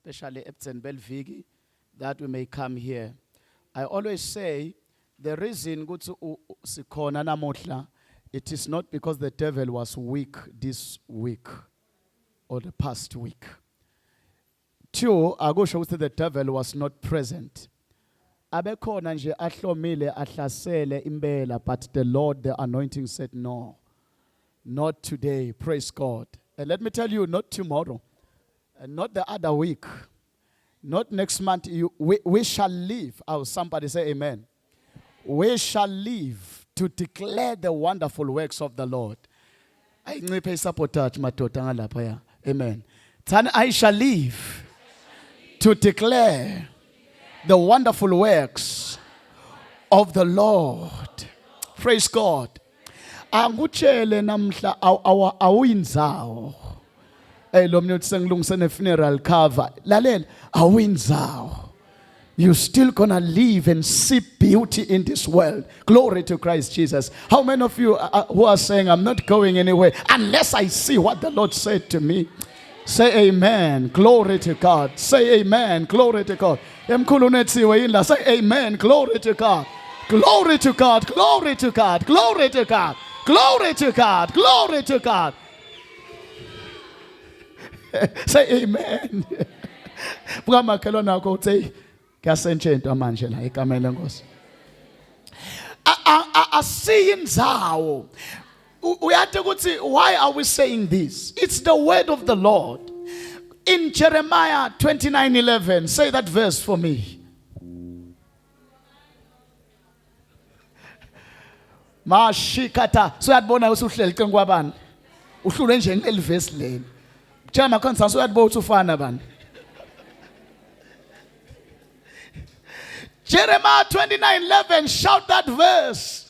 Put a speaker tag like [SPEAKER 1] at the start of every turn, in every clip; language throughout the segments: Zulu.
[SPEAKER 1] especially Epton Belvigi, that we may come here. I always say the reason sikhona namuhla, it is not because the devil was weak this week or the past week. Two, akusho ukuthi the devil was not present. Abekhona nje ahlomile ahlasele impela, but the Lord, the anointing said no. Not today, praise God. And let me tell you, not tomorrow, and not the other week, not next month. We shall live. Oh, somebody say amen. We shall live to declare the wonderful works of the Lord. Amen. I shall live to declare the wonderful works of the Lord. Praise God. Angutshele namhla awuyinzawo. Lo mntu sengilungise ne funeral cover. Lalela awuyinzawo. You're still gonna live and see beauty in this world. Glory to Christ Jesus. How many of you who are saying, I'm not going anywhere unless I see what the Lord said to me? Say amen. Glory to God. Say amen. Glory to God. Say amen. Glory to God. Glory to God. Glory to God. Glory to God. Glory to God. Glory to God. Say amen. Why are we saying this? It's the word of the Lord. In Jeremiah 29:11, say that verse for me. Mashikata. So yabona usuhleli kwabani. Uhlule nje ngeli verse leli. Jeremiah konsa so yabona ufana bani. Jeremiah 29:11, shout that verse.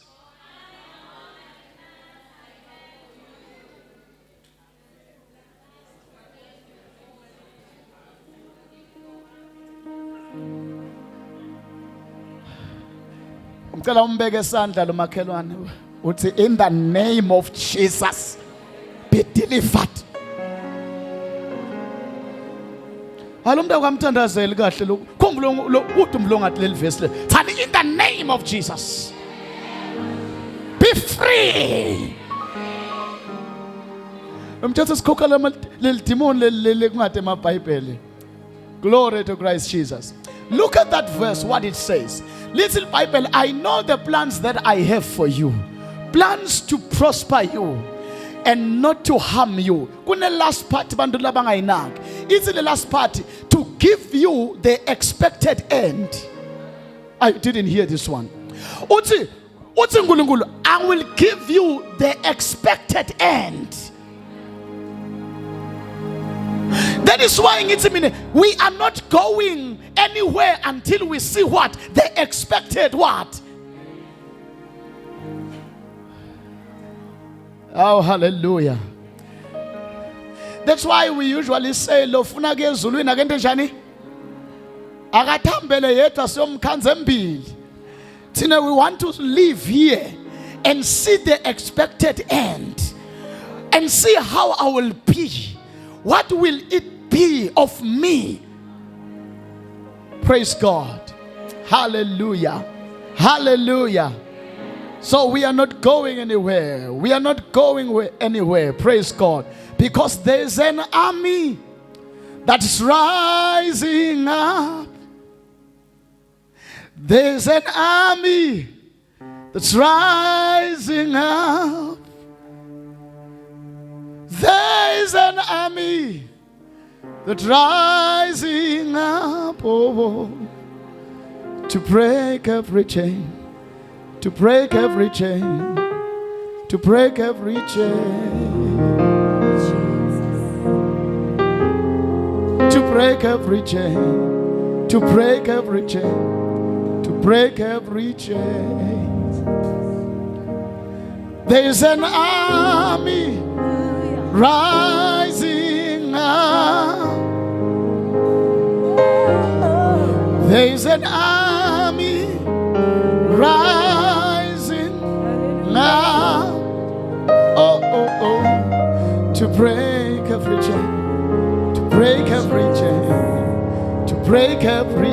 [SPEAKER 1] Ngicela umbeke esandla lo makhelwane uthi in the name of Jesus be delivered. Alumda kwamthandazeli kahle lo khumbula uthi umlongathi leli verse le. Thani in the name of Jesus be free. Umthatha sikhokha leli demon leli kungade emaBhayibheli. Glory to Christ Jesus. Look at that verse, what it says. Little Bible, I know the plans that I have for you. Plans to prosper you and not to harm you. Kune last part bantu labangayinaki. It's the last part, to give you the expected end. I didn't hear this one. Uthi nkulunkulu, I will give you the expected end. That is why we are not going anywhere until we see what? The expected what? Oh, hallelujah. That's why we usually say, Lofuna ke ezulwini akento njani? Akathambele yedwa siyomkhanza embili. Thina we want to live here and see the expected end. And see how I will be. What will it be of me? Praise God. Hallelujah. Hallelujah. So we are not going anywhere. We are not going anywhere. Praise God. Because there is an army that's rising up. There's an army that's rising up. There is an army that's rising up, to break every chain, to break every chain, to break every chain, to break every chain, to break every chain, to break every chain. There is an army rising up. There is an army rising up. To break every chain, to break every chain, break every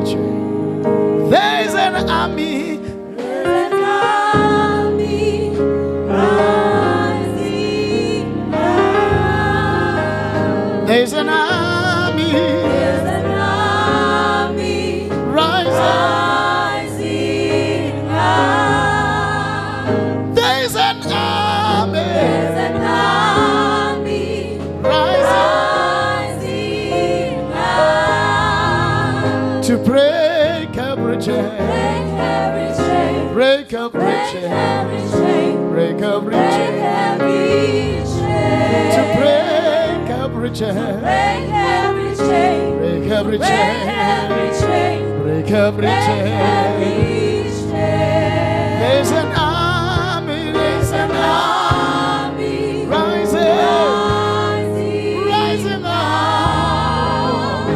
[SPEAKER 1] chain. There is an army.
[SPEAKER 2] There's an army rising up.
[SPEAKER 1] There's an army.
[SPEAKER 2] There's an army rising up.
[SPEAKER 1] There's an army.
[SPEAKER 2] There's an army rising up.
[SPEAKER 1] To break every chain.
[SPEAKER 2] Break every chain.
[SPEAKER 1] Break every
[SPEAKER 2] Break
[SPEAKER 1] chain.
[SPEAKER 2] every chain.
[SPEAKER 1] Break every
[SPEAKER 2] Break
[SPEAKER 1] chain.
[SPEAKER 2] every chain.
[SPEAKER 1] To break every chain.
[SPEAKER 2] Break every chain.
[SPEAKER 1] Break every
[SPEAKER 2] Break
[SPEAKER 1] chain.
[SPEAKER 2] every chain.
[SPEAKER 1] Break every
[SPEAKER 2] Break
[SPEAKER 1] chain.
[SPEAKER 2] every chain.
[SPEAKER 1] There's an army. There's an army rising. Rising up.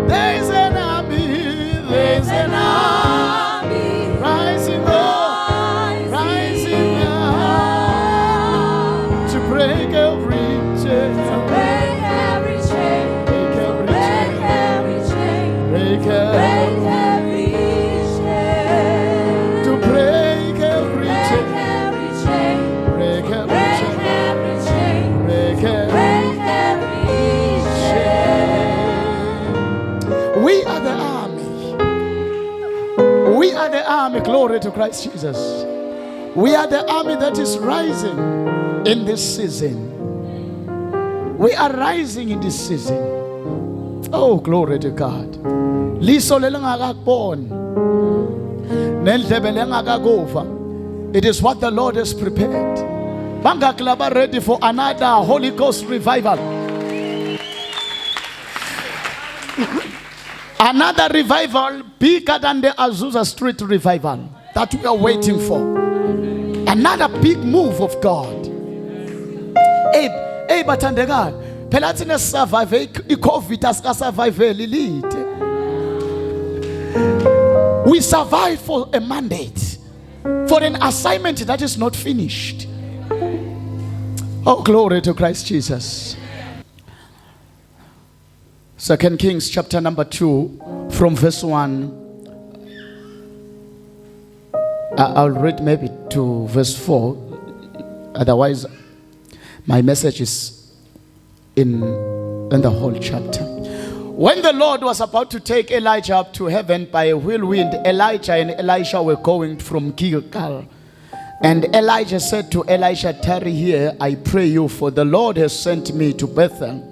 [SPEAKER 1] There's an army. There's an army rising up. Rising up. To break every chain.
[SPEAKER 2] Break every chain.
[SPEAKER 1] Break every
[SPEAKER 2] Break
[SPEAKER 1] chain.
[SPEAKER 2] every chain.
[SPEAKER 1] Break
[SPEAKER 2] Break
[SPEAKER 1] every
[SPEAKER 2] every chain.
[SPEAKER 1] to break every
[SPEAKER 2] Break
[SPEAKER 1] chain.
[SPEAKER 2] every chain.
[SPEAKER 1] Break every
[SPEAKER 2] Break
[SPEAKER 1] chain.
[SPEAKER 2] every chain.
[SPEAKER 1] Break every
[SPEAKER 2] Break every chain.
[SPEAKER 1] We are the army. We are the army. Glory to Christ Jesus. We are the army that is rising in this season. We are rising in this season. Oh, glory to God. Liso lelingakakubona nendlebe lengakakuva. It is what the Lord has prepared. Bangaki laba ready for another Holy Ghost revival. Another revival bigger than the Azusa Street revival that we are waiting for. Another big move of God. Hey, bathandekayo. Phela thina survive iCovid asika survive lilide. We survive for a mandate, for an assignment that is not finished. Oh, glory to Christ Jesus. 2 Kings chapter number 2 from verse 1. I'll read maybe to verse 4. Otherwise, my message is in the whole chapter. When the Lord was about to take Elijah up to heaven by a whirlwind, Elijah and Elisha were going from Gilgal. And Elijah said to Elisha, "Tarry here, I pray you, for the Lord has sent me to Bethel."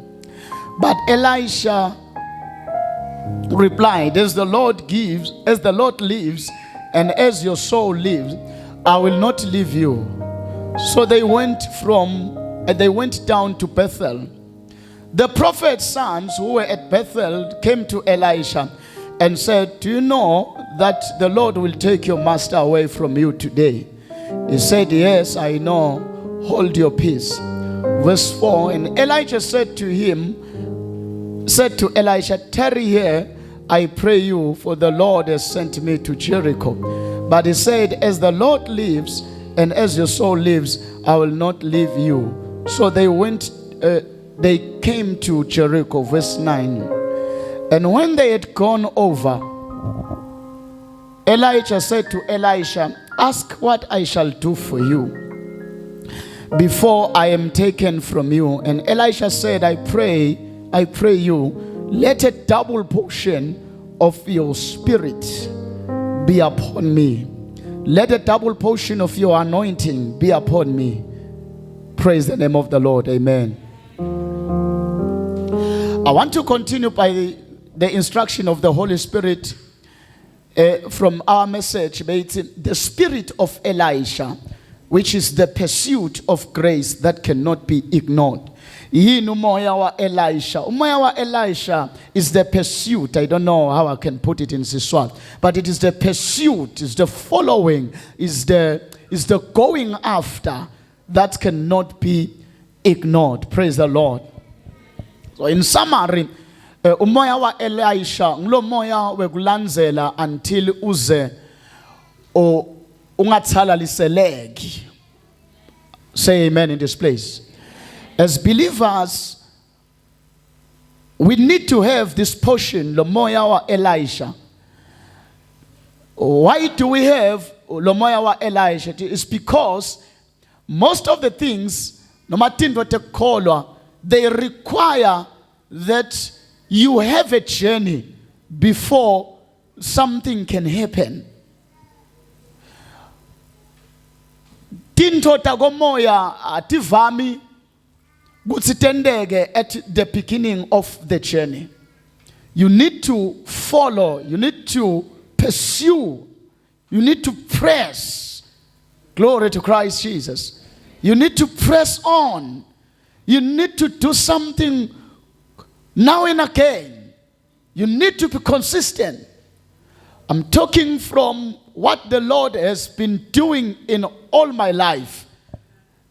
[SPEAKER 1] But Elisha replied, as the Lord lives, and as your soul lives, I will not leave you. So they went down to Bethel. The prophet's sons who were at Bethel came to Elisha and said, "Do you know that the Lord will take your master away from you today?" He said, "Yes, I know. Hold your peace." Verse 4, and Elijah said to Elisha, "Tarry here, I pray you, for the Lord has sent me to Jericho." But he said, "As the Lord lives, and as your soul lives, I will not leave you." So they came to Jericho. Verse 9. And when they had gone over, Elijah said to Elisha, "Ask what I shall do for you before I am taken from you." And Elisha said, I pray you, let a double portion of your spirit be upon me. Let a double portion of your anointing be upon me. Praise the name of the Lord. Amen. I want to continue by the instruction of the Holy Spirit from our message. The spirit of Elisha, which is the pursuit of grace that cannot be ignored. Umoya wa Elisha. Umoya wa Elisha is the pursuit. I don't know how I can put it in Siswat, but it is the pursuit, is the following, is the going after that cannot be ignored. Praise the Lord. So in summary, umoya wa Elisha nglo moya wekulandzela until uze ungathalaliseleki. Say amen in this place. As believers, we need to have this portion, Lomoya wa Elisha. Why do we have Lomoya wa Elisha? It's because most of the things, no matter what they call, they require that you have a journey before something can happen. Tinto tagomoya ativami gutsitendege at the beginning of the journey. You need to follow, you need to pursue, you need to press. Glory to Christ Jesus. You need to press on. You need to do something now and again. You need to be consistent. I'm talking from what the Lord has been doing in all my life.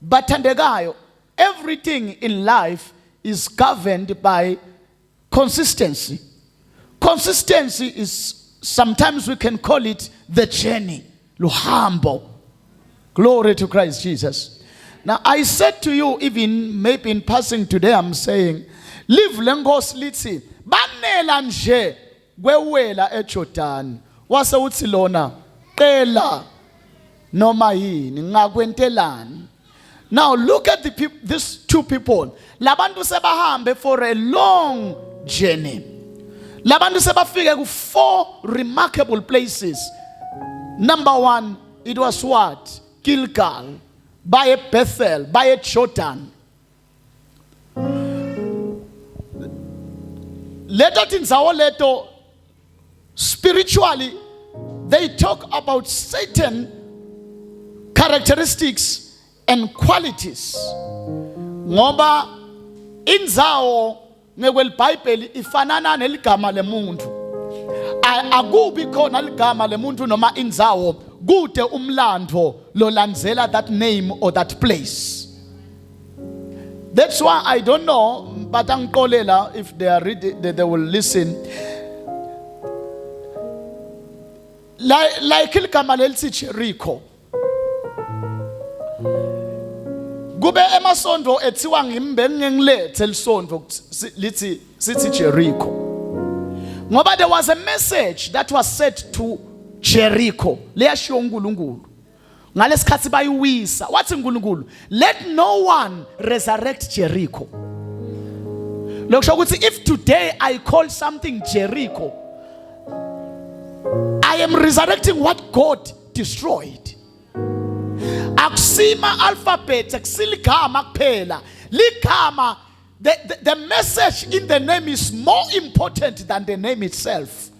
[SPEAKER 1] But everything in life is governed by consistency. Consistency is, sometimes we can call it the journey. Luhambo. Glory to Christ Jesus. Now I said to you, even maybe in passing today, I'm saying, live lengos litsi. Banela nje gwewela eJordan. Wase uthi lona qela noma yini ngakwentelani. Now look at these two people. Labantu sebahambe for a long journey. Labantu sebafike ku 4 remarkable places. Number 1, it was what? Gilgal, by Bethel, by Jordan. Later in Zawaleto, spiritually, they talk about certain characteristics and qualities. Ngoba inzawo ngewel Bible ifanana neligama lemuntu. Akubi khona ligama lemuntu noma inzawo kude umlando lolandzela that name or that place. That's why I don't know, but angiqolela if they are ready, they will listen. Like igama lelithi Jericho. Kube emasondo ethiwa ngimbe ngengilethe lisondo lithi sithi Jericho. Ngoba there was a message that was said to Jericho. Leyashiwo uNkulunkulu. Ngalesikhathi bayiwisa. Wathi uNkulunkulu, let no one resurrect Jericho. Lokusho ukuthi if today I call something Jericho, I am resurrecting what God destroyed. Akusima alphabet, akusiligama kuphela. Ligama, the message in the name is more important than the name itself.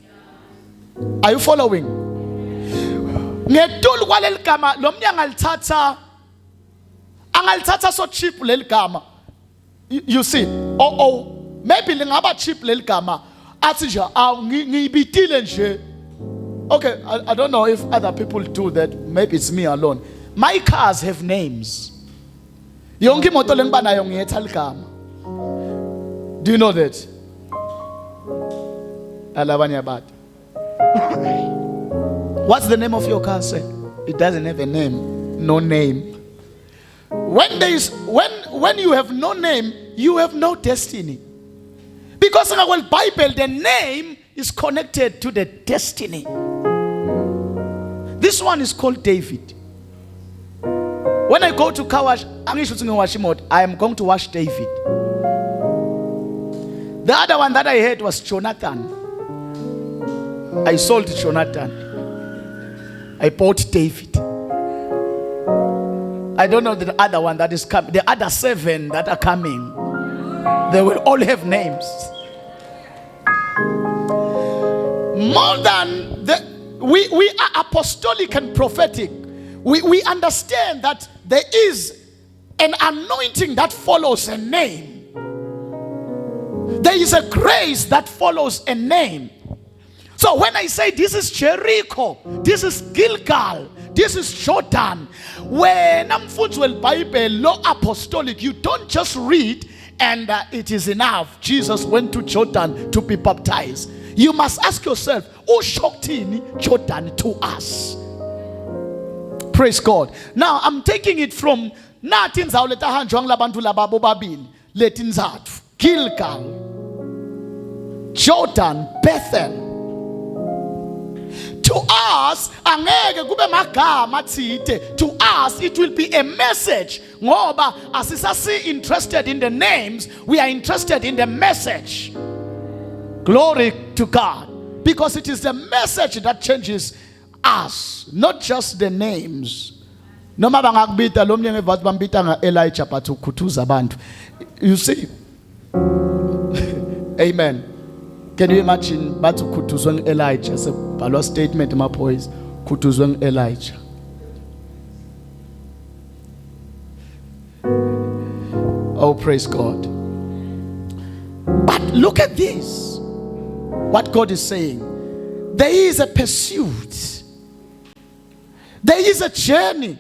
[SPEAKER 1] Are you following? Ngedulu kwaleli gama lo mnyanga angalithatha so cheap leli gama. You see, maybe lingaba cheap leli gama athi nje ngiyibitile nje. Okay, I don't know if other people do that. Maybe it's me alone. My cars have names. Yonke imoto lengiba nayo ngiyetha ligama. Do you know that? Alabanya bad. What's the name of your car, sir? It doesn't have a name. No name. When you have no name, you have no destiny. Because in our Bible, the name is connected to the destiny. This one is called David. When I go to car wash, I am going to wash David. The other one that I had was Jonathan. I sold Jonathan. I bought David. I don't know the other one that is coming. The other 7 that are coming, they will all have names. More than we are apostolic and prophetic. We understand that there is an anointing that follows a name. There is a grace that follows a name. So when I say this is Jericho, this is Gilgal, this is Jordan, when I'm full Bible, law apostolic, you don't just read and it is enough. Jesus went to Jordan to be baptized. You must ask yourself, who shoktini Jordan to us? Praise God. Now I'm taking it from natin zawleta hanjwang labantu lababo babili letin zatu Gilgal. Jordan, Bethel. To us, angeke kube magama athide. To us, it will be a message. Ngoba asisasi interested in the names, we are interested in the message. Glory to God. Because it is the message that changes us, not just the names. Noma bangakubita lo mnye ngevathi bambita nga Elijah but ukhuthuza abantu. You see? Amen. Can you imagine bathi ukhuthuzwe nge-Elijah sebhalwa statement emaphoyisa ukhuthuzwe nge-Elijah. Oh, praise God. But look at this. What God is saying. There is a pursuit. There is a journey.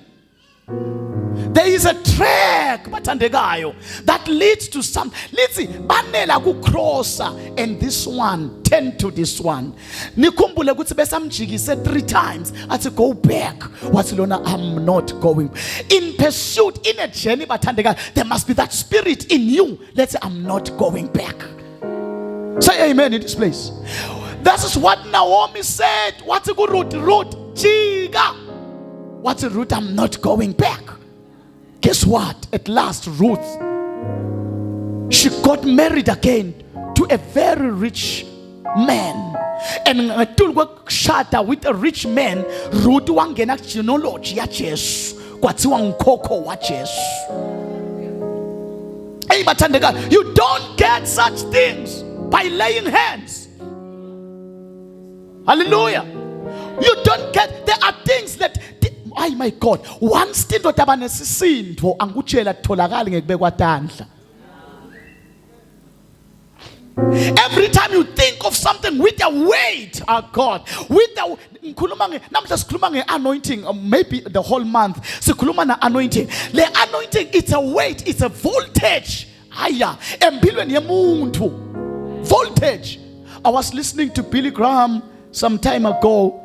[SPEAKER 1] There is a track that leads to some. Let's see, banela ku crosser and this one tend to this one. Nikumbule ukuthi besamjikise 3 times athi go back. What's lona I'm not going. In pursuit, in a journey, there must be that spirit in you. Let's say I'm not going back. Say amen in this place. That is what Naomi said. What's a good Ruth? Chiga. What's a Ruth? I'm not going back. Guess what? At last, Ruth, she got married again to a very rich man. And shata with a rich man, Ruth wangena genealogy ya Jesu. Kwathiwa ngkhokho wa Jesu. Hey, bathandeka, you don't get such things by laying hands. Hallelujah. You don't get, there are things that, oh my God, once indoda abanesisindo angutshela tholakala ngekubekwa tandla. Every time you think of something with a weight, oh God, with the namhla sikhuluma nge-anointing, maybe the whole month sikhuluma na-anointing. Le anointing, it's a weight, it's a voltage. Aya empilweni yemuntu. Voltage. I was listening to Billy Graham some time ago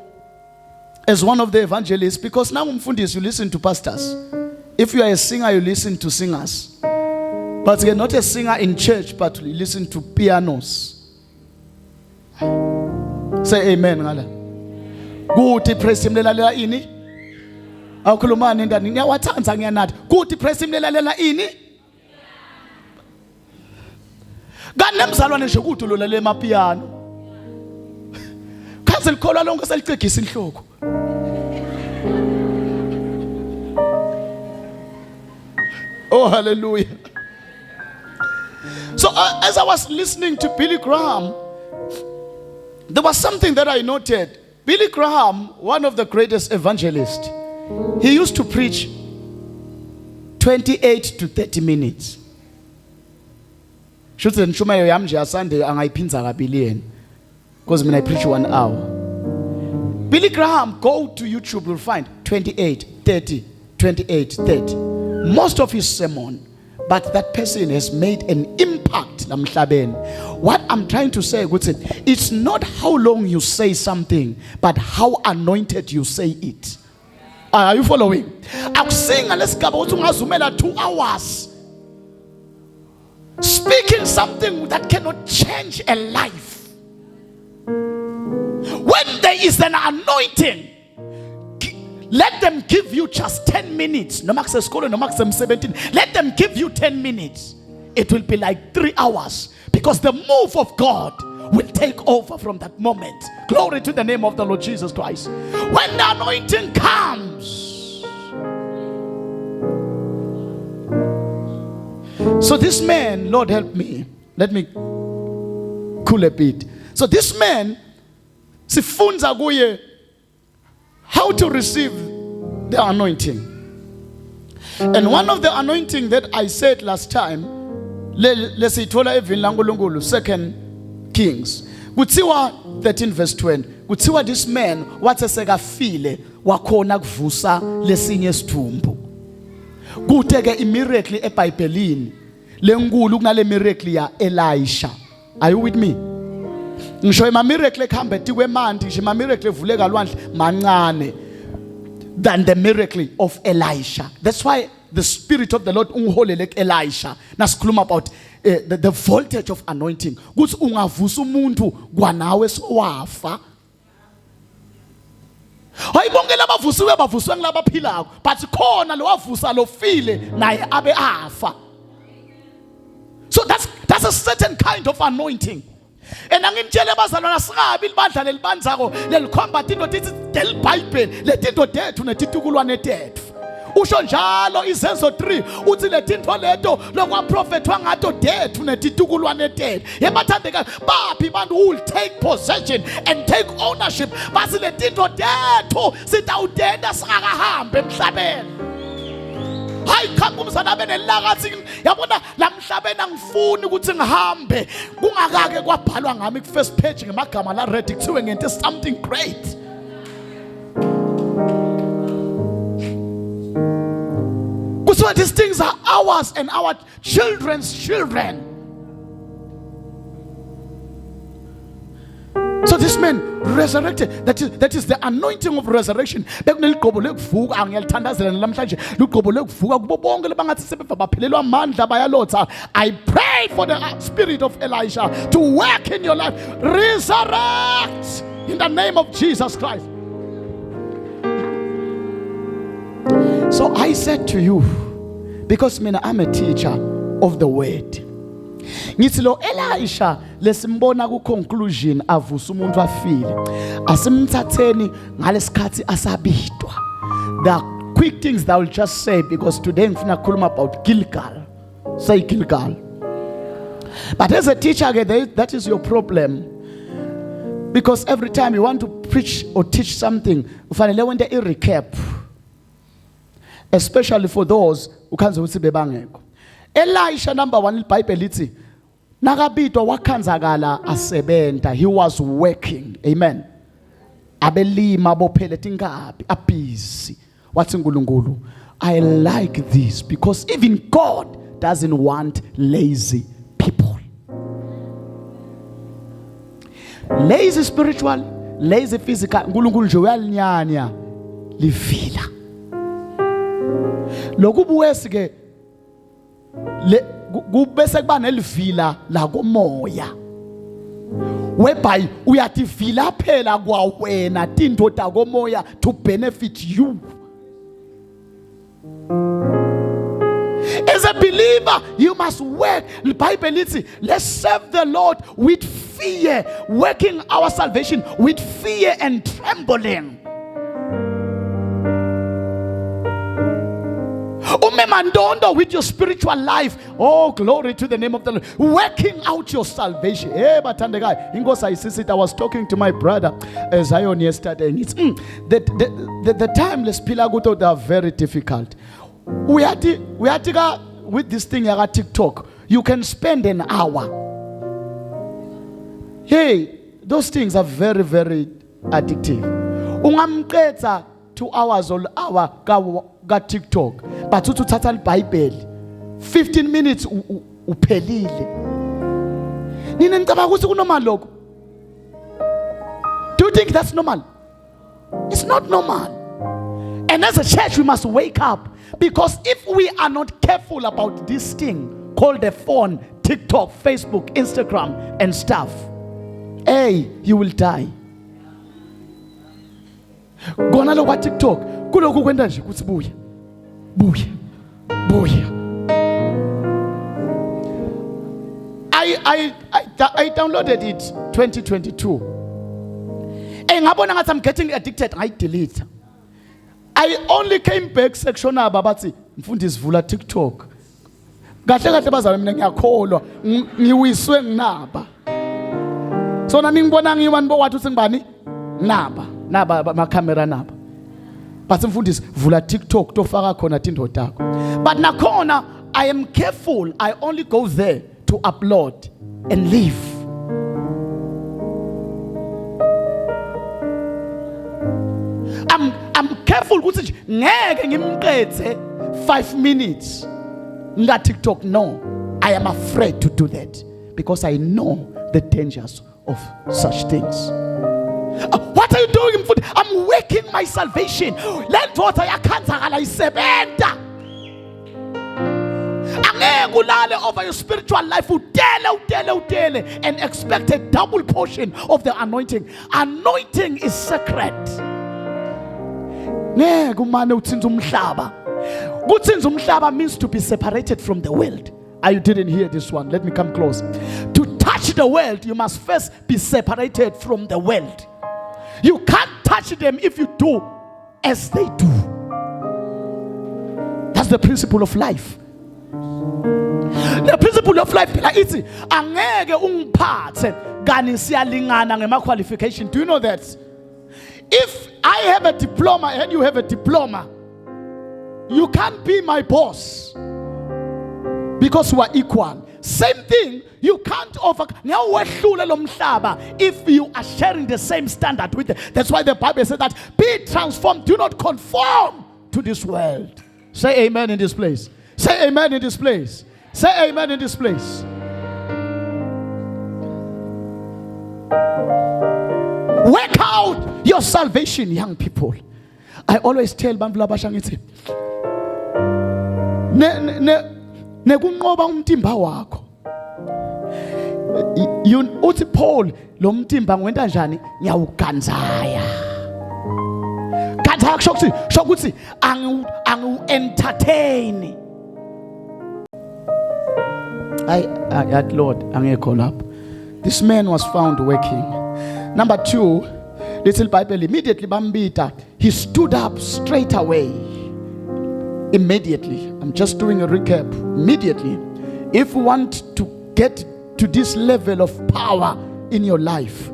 [SPEAKER 1] as one of the evangelists, because now umfundisi, you listen to pastors. If you are a singer, you listen to singers. But you're not a singer in church, but you listen to pianos. Say amen ngala. Kuthi praise him lelalela ini? Awukhuluma nendani niyawathanza ngiyanathi. Kuthi praise him lelalela ini? Kanemzalwane nje kuthi lolalela emapiano. Kaze likholwa lonke selicegisa inhloko. Oh, hallelujah. So as I was listening to Billy Graham, there was something that I noted. Billy Graham, one of the greatest evangelists, he used to preach 28 to 30 minutes. Shuthi nishumayo yami nje Sunday angayiphinza kabili because when I preach 1 hour. Billy Graham, go to YouTube, you'll find 28, 30, 28, 30. Most of his sermon, but that person has made an impact. What I'm trying to say, it's not how long you say something, but how anointed you say it. Are you following? I'm saying, let's go 2 hours. Speaking something that cannot change a life. When there is an anointing, let them give you just 10 minutes. No max school, no max 17. Let them give you 10 minutes. It will be like 3 hours. Because the move of God will take over from that moment. Glory to the name of the Lord Jesus Christ. When the anointing comes. So this man, Lord help me. Let me cool a bit. So this man, sifunza kuye how to receive the anointing. And one of the anointing that I said last time, let's say 2 Kings, kuthiwa 13 verse 20, kuthiwa this man wathi sekafile wakhona kuvusa lesinye isithumbu. Kuthe ke imiracle eBhayibhelini lenkulu kunale miracle ya Elisha. Are you with me? Ngisho ima miracle ekhamba etikwe manje, ngisho ima miracle evuleka lwandle mancane than the miracle of Elisha. That's why the spirit of the Lord ungiholele Elisha. Nasikhuluma about the voltage of anointing. Kuthi ungavusa umuntu kwanawe sowafa. Hayi bonke labavusiwe bavuswe ngilabaphilayo, but khona lo wavusa lo file naye abe afa. So that's a certain kind of anointing. And angitshele bazalwana singabi libandla lelibanzako lelikhomba into ethi del Bible letinto tethu netitukulwane tethu. Usho njalo Izenzo 3 uthi letinto leto lokwaprofethwa ngato tethu netitukulwane tethu. Yebathandeka baphi bantu who will take possession and take ownership basi letinto tethu sitawudenda singakahambe emhlabeni. Hayi khamba umzana benelakathi yabona lamhlabeni angifuni ukuthi ngihambe kungakake kwabhalwa ngami ku first page ngemagama la ready kuthiwe ngento something great. So these things are ours and our children's children. So this man resurrected. That is the anointing of resurrection. I pray for the spirit of Elijah to work in your life. Resurrect in the name of Jesus Christ. So I said to you, because I'm a teacher of the word. Ngithi lo Elisha lesimbona ku conclusion avusa umuntu afile. Asimthatheni ngalesikhathi asabidwa. The quick things that I will just say because today ngifuna ukukhuluma about Gilgal. Say Gilgal. But as a teacher again, that is your problem. Because every time you want to preach or teach something, ufanele wente a recap. Especially for those who can't say bebangeko. Elisha number 1 iBhayibheli lithi nakabidwa wakhanzakala asebenta, he was working. Amen. Abelima bophele tingabi abusy. Wathi uNkulunkulu, I like this because even God doesn't want lazy people. Lazy spiritual, lazy physical. uNkulunkulu nje uyalinyanya livila. Lokubuwesi ke kubese kuba nelivila la komoya whereby uyativila phela kwawena tinto ta komoya to benefit you. As a believer, you must work. The Bible lithi, let's serve the Lord with fear, working our salvation with fear and trembling. Umemandondo with your spiritual life. Oh, glory to the name of the Lord. Working out your salvation. I was talking to my brother Zion yesterday, and it's the timeless pilaguto, they are very difficult. We had to go with this thing at TikTok. You can spend an hour. Hey, those things are very, very addictive. Ungamqeda 2 hours or hour got TikTok, but to total Bible 15 minutes uphelile. Nina ngicabanga ukuthi kunormal lokho. Do you think that's normal? It's not normal. And as a church we must wake up, because if we are not careful about this thing called the phone, TikTok, Facebook, Instagram and stuff, hey, you will die. Gona lo kwa TikTok kuloku kwenda nje kuthi buya I downloaded it 2022 ngabona ngathi I'm getting addicted, I delete. I only came back section aba bathi mfundisi vula TikTok kahle kahle bazalwa mina ngiyakholwa ngiwiswe nginaba so nami ngibona ngiwani bo wathi singibani naba ma camera naba but mfundisi vula TikTok tofaka khona tinto takho. But nakhona I am careful, I only go there to upload and leave. I'm careful ukuthi ngeke ngimqethe 5 minutes nga TikTok. No, I am afraid to do that because I know the dangers of such things. What are you doing? I'm working my salvation. Let water yakhanzakala isebenta. Angeke ulale over your spiritual life utele and expect a double portion of the anointing. Anointing is sacred. Ngeke umane uthinta umhlaba. Ukuthinta umhlaba means to be separated from the world. You didn't hear this one. Let me come close. To touch the world, you must first be separated from the world. You can't touch them if you do as they do. That's the principle of life. The principle of life is angeke ungiphathe kani siyalingana ngema qualification. Do you know that? If I have a diploma and you have a diploma, you can't be my boss because we are equal. Same thing, you can't if you are sharing the same standard with them. That's why the Bible says that be transformed, do not conform to this world. Say amen in this place. Say amen in this place. Say amen in this place. Work out your salvation, young people. I always tell Bambula Bashangiti, nekunqoba umtimba wakho. Uthi Paul lo mtimba ngwenta njani? Ngiyawuganzaya. Ganzaya kusho ukuthi angu entertain. Lord, angekho lapho. This man was found working. Number 2, little Bible, immediately bambita, he stood up straight away. Immediately. I'm just doing a recap. Immediately. If you want to get to this level of power in your life,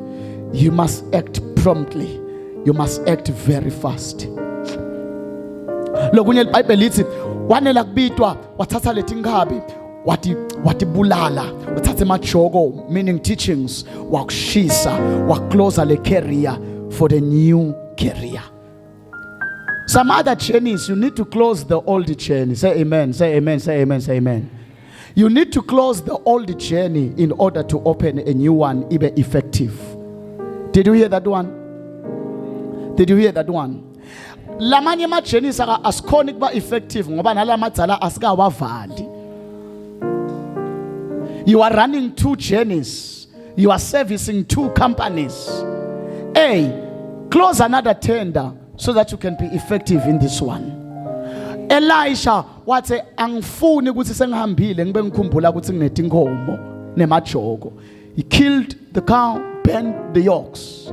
[SPEAKER 1] you must act promptly. You must act very fast. Lokunye iBhayibheli lithi wanela kubitwa wathatha letingabi watibulala wathatha emajoko, meaning teachings, wakushisa wakcloser le career for the new career. Some other journeys, you need to close the old journey. Say amen, say amen, say amen, say amen. You need to close the old journey in order to open a new one, even effective. Did you hear that one? Did you hear that one? Lamanye ma journeys are as chronic but effective. Ngoba nalamatsala asika wavali. You are running 2 journeys. You are servicing 2 companies. Close another tender so that you can be effective in this one. Elisha wathi angifuni ukuthi sengihambile ngibe ngikhumbula ukuthi nginetinkomo nemajoko. He killed the cow, burned the yokes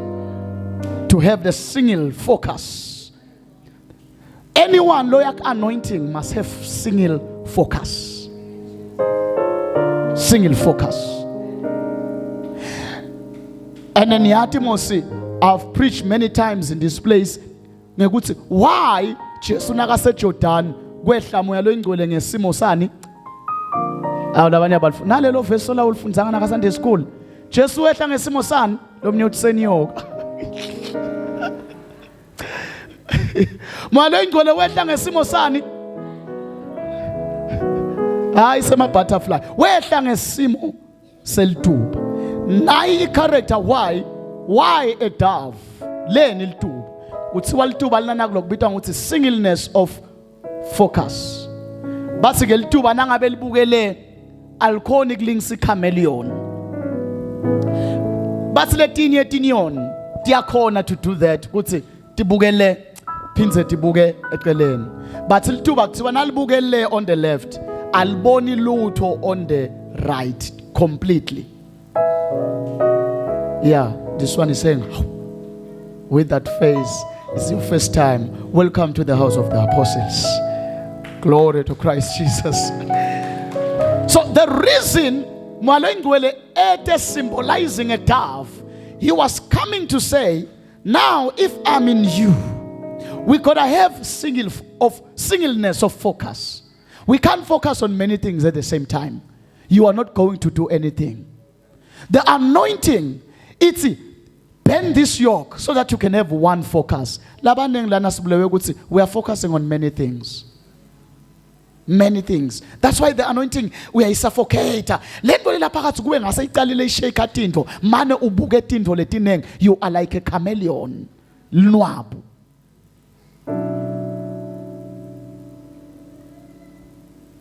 [SPEAKER 1] to have the single focus. Anyone loyal anointing must have single focus. Single focus. And then I've preached many times in this place. Why Jesu nakase Jordan kwehla moya lo ingcwele ngesimo sani? Awulabanye abantu nalelo verse la ulifundzanga na Sunday school. Jesu wehla ngesimo sani? Lo mnye uthi senyoka. Moya lo ingcwele wehla ngesimo sani? Hayi sema butterfly. Wehla ngesimo selituba. Nayi character why a dove? Leni lituba. Uthiwa lituba lana kulokubitwa ukuthi singleness of focus. Bathi ke lituba nangabe libukele alikhoni kulingisa chameleon. Bathi letinye tinyon tiyakhona to do that ukuthi tibukele phindze tibuke eceleni. Bathi lituba kuthiwa nalibukele on the left aliboni lutho on the right completely. Yeah, this one is saying with that face, it's your first time. Welcome to the house of the apostles. Glory to Christ Jesus. So the reason Mwalengwele ete symbolizing a dove, he was coming to say, now if I'm in you, we gotta have singleness of focus. We can't focus on many things at the same time. You are not going to do anything. The anointing, it's bend this yoke so that you can have one focus. We are focusing on many things. Many things. That's why the anointing, we are suffocate. You are like a chameleon.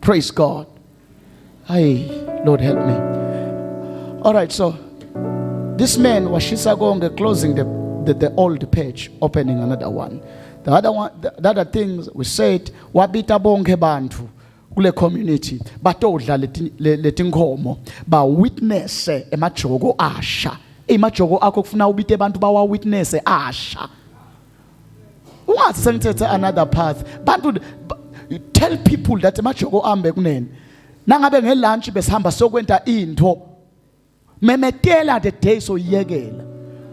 [SPEAKER 1] Praise God. Hey, Lord help me. All right, so this man was Shisagonga closing the old page, opening another one. The other things we said, wabita bonke bantu kule community batodla letinkomo ba witness emajogo asha. Emajogo akho kufuna ubite abantu bawa witness asha. Ungathi sengithethe another path. Bantu tell people that emajogo ambe kunene. Nangabe ngelunch besihamba sokwenta into. Memetela the day so yekela.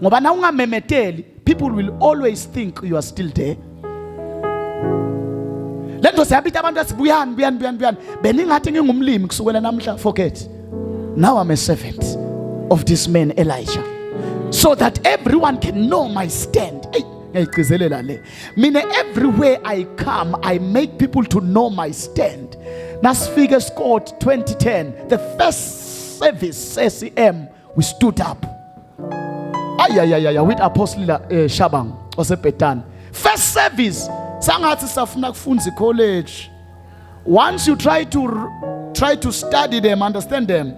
[SPEAKER 1] Ngoba na ungamemeteli, people will always think you are still there. Lento siyabita abantu asibuyani. Beningathi ngingumlimi kusukela namhla, forget. Now I'm a servant of this man Elijah. So that everyone can know my stand. Meaning everywhere I come, I make people to know my stand. Nas Figures Court 2010, the first service SEM, we stood up. With Apostle Shabang Osepetan. First service, sangathi safuna kufunza college. Once you try to study them, understand them,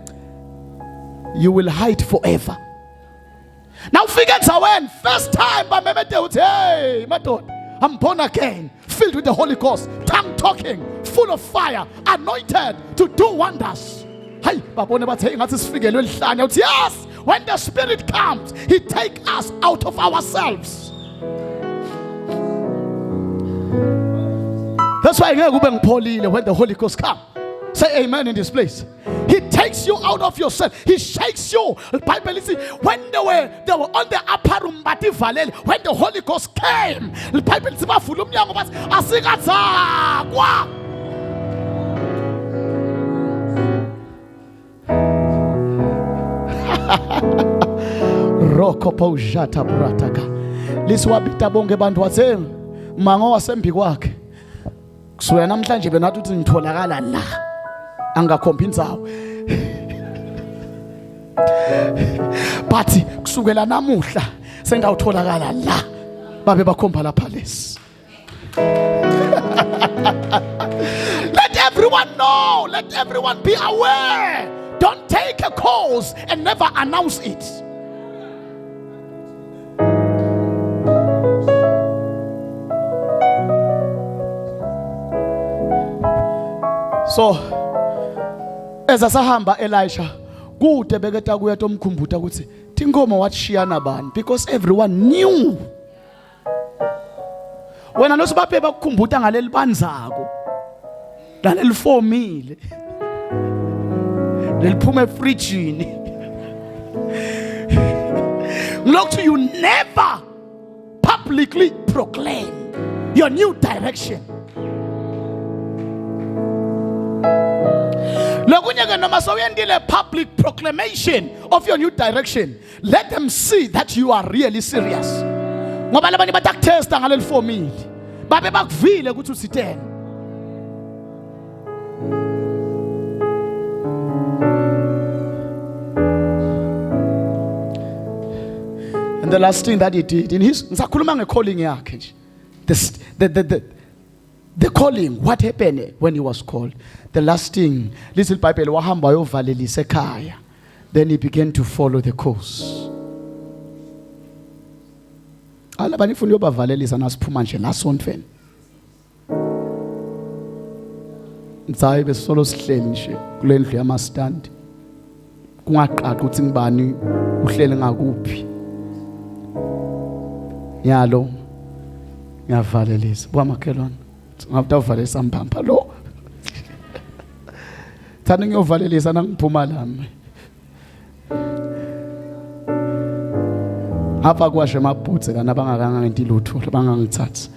[SPEAKER 1] you will hide forever. Now figure when first time hey, my God, I'm born again, filled with the Holy Ghost, tongue talking, full of fire, anointed to do wonders. Hey, yes, when the Spirit comes, He takes us out of ourselves. That's why when the Holy Ghost comes, say amen in this place. He takes you out of yourself. He shakes you. The Bible is when they were on the upper room, when the Holy Ghost came, the Bible is Rokopo jata brataka. Liswabita bonke bantu watheng mango wasembi kwakhe. Kusukela namhlanje benathi uthi ngitholakala la. Angakhombi indzawo. But kusukela namuhla sengawutholakala la. Babe bakhomba lapha lesi. Let everyone know, let everyone be aware. Don't take a course and never announce it. So, as asahamba Elisha, kude beketa kuyeta umkhumbuta ukuthi tinkomo watshiyana bani, because everyone knew. Wena nosibaphe bakukhumbuta ngaleli banzako. Ngaleli formile. Leliphume efrijini. Look, you never publicly proclaim your new direction. Public proclamation of your new direction. Let them see that you are really serious. And the last thing that he did in his calling, the calling, what happened when he was called? The last thing, little Bible, then he began to follow the course. Yalo ngavalelisa kwamakhelwane ngabutavalisa mpampa lo thana ngiyovalelisa nangiphuma lami apha kwashe mabhutse kana abangakangenti lutho abangangithathi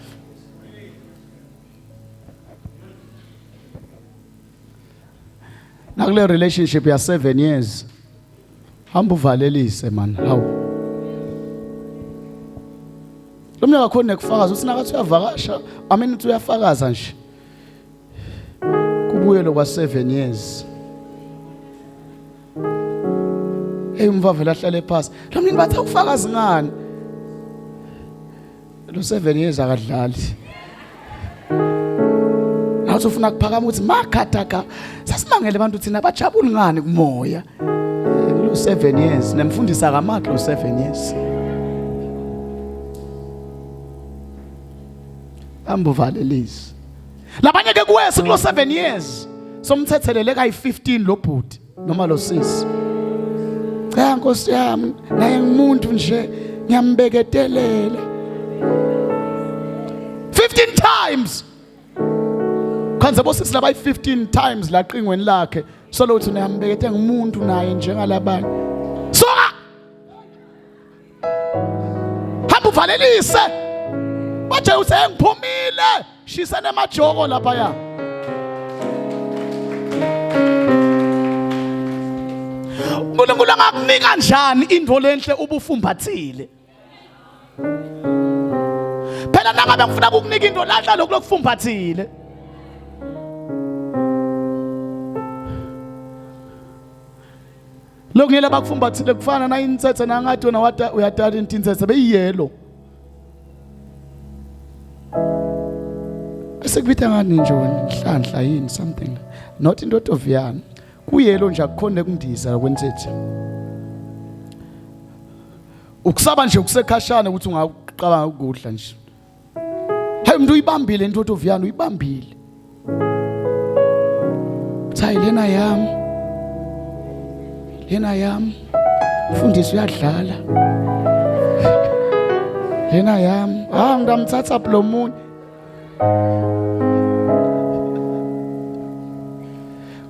[SPEAKER 1] nakule relationship ya 7 years hamba uvalelise man how lo mnyaka khona nekufakaza uthi nakathi uyavakasha uthi uyafakaza nje kubuye lo kwa 7 years umvavela ahlale phansi lo mnini bathi ukufakaza ngani lo 7 years akadlali Nawuthi ufuna kuphakama uthi makhathaka sasimangele abantu thina bajabula ngani kumoya. Lo 7 years nemfundisa kaMark lo 7 years. Ambuvalelisi. Labanye ke kuwese kulo 7 years. Somthethelele kayi 15 lo bhuti noma lo sis. Cha Nkosi yami naye ngumuntu nje ngiyambeketelela. 15 times. Kanze bosisi labayi 15 times laqingweni lakhe solo uthi uyambekete ngumuntu naye njengalabanye. Soka. Hamba uvalelise. Bathi usengiphumile. Shisa nemajoko lapha ya. uNkulunkulu angakunika kanjani into lenhle ubufumbathile. Phela nangabe ngifuna ukukunika into lanhla lokufumbathile. Lokungela bakufumbathile kufana na insetse nangathi wena wata uyatala insetse beyiyelo. Sekubitha ngani nje inhlanhla yini something not into of yana kuyelo nje akukhona kundiza kwensethe ukusaba nje ukusekhashana ukuthi ungaqabanga ukudla nje hayi umuntu uyibambile into of yana uyibambile thayi lena yami mfundisi uyadlala lena yami ngamthatha blomunye